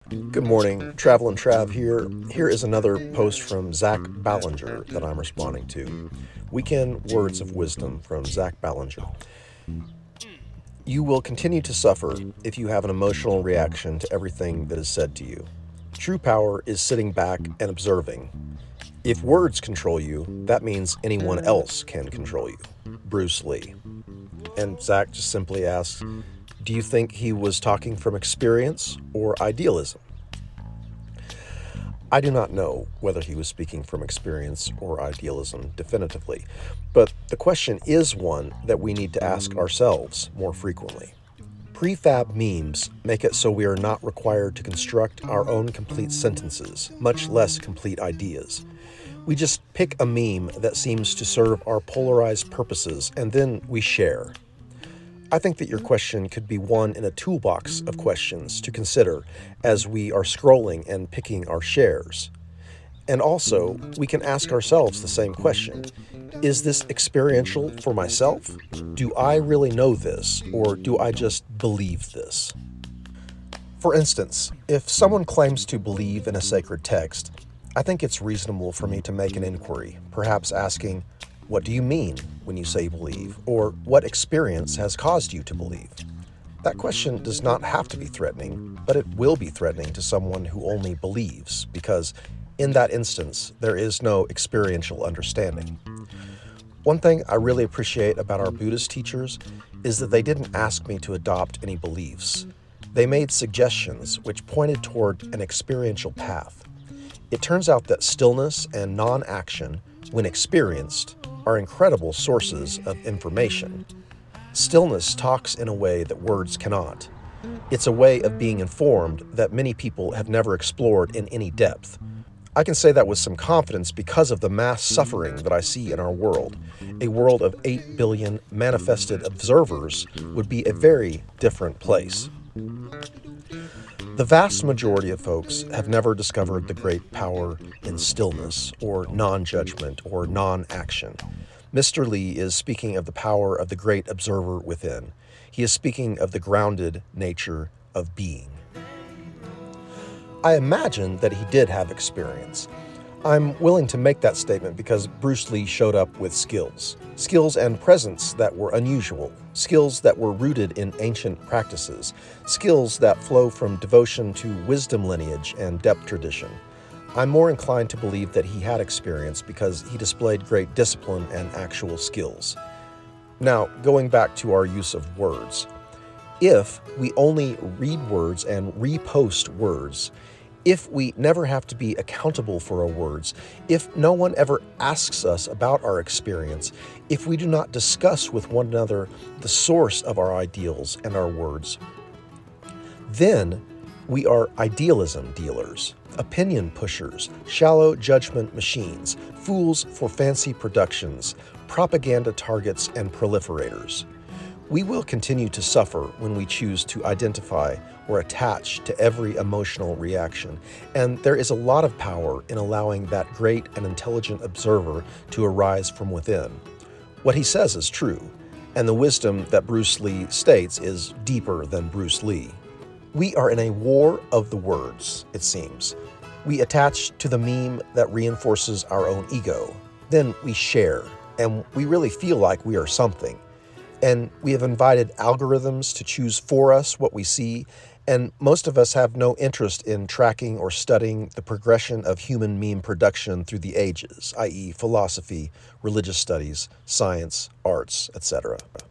Good morning, Travel and Trav here. Here is another post from Zach Ballinger that I'm responding to. Weekend Words of Wisdom from Zach Ballinger. You will continue to suffer if you have an emotional reaction to everything that is said to you. True power is sitting back and observing. If words control you, that means anyone else can control you. Bruce Lee. And Zach just simply asks, do you think he was talking from experience or idealism? I do not know whether he was speaking from experience or idealism definitively, but the question is one that we need to ask ourselves more frequently. Prefab memes make it so we are not required to construct our own complete sentences, much less complete ideas. We just pick a meme that seems to serve our polarized purposes, and then we share. I think that your question could be one in a toolbox of questions to consider as we are scrolling and picking our shares. And also, we can ask ourselves the same question. Is this experiential for myself? Do I really know this, or do I just believe this? For instance, if someone claims to believe in a sacred text, I think it's reasonable for me to make an inquiry, perhaps asking, what do you mean when you say believe? Or what experience has caused you to believe? That question does not have to be threatening, but it will be threatening to someone who only believes, because in that instance, there is no experiential understanding. One thing I really appreciate about our Buddhist teachers is that they didn't ask me to adopt any beliefs. They made suggestions which pointed toward an experiential path. It turns out that stillness and non-action, when experienced, are incredible sources of information. Stillness talks in a way that words cannot. It's a way of being informed that many people have never explored in any depth. I can say that with some confidence because of the mass suffering that I see in our world. A world of 8 billion manifested observers would be a very different place. The vast majority of folks have never discovered the great power in stillness, or non-judgment, or non-action. Mr. Lee is speaking of the power of the great observer within. He is speaking of the grounded nature of being. I imagine that he did have experience. I'm willing to make that statement because Bruce Lee showed up with skills and presence that were unusual, skills that were rooted in ancient practices, skills that flow from devotion to wisdom lineage and depth tradition. I'm more inclined to believe that he had experience because he displayed great discipline and actual skills. Now, going back to our use of words. If we only read words and repost words, if we never have to be accountable for our words, if no one ever asks us about our experience, if we do not discuss with one another the source of our ideals and our words, then we are idealism dealers, opinion pushers, shallow judgment machines, fools for fancy productions, propaganda targets, and proliferators. We will continue to suffer when we choose to identify or attach to every emotional reaction, and there is a lot of power in allowing that great and intelligent observer to arise from within. What he says is true, and the wisdom that Bruce Lee states is deeper than Bruce Lee. We are in a war of the words, it seems. We attach to the meme that reinforces our own ego. Then we share, and we really feel like we are something. And we have invited algorithms to choose for us what we see, and most of us have no interest in tracking or studying the progression of human meme production through the ages, i.e. philosophy, religious studies, science, arts, etc.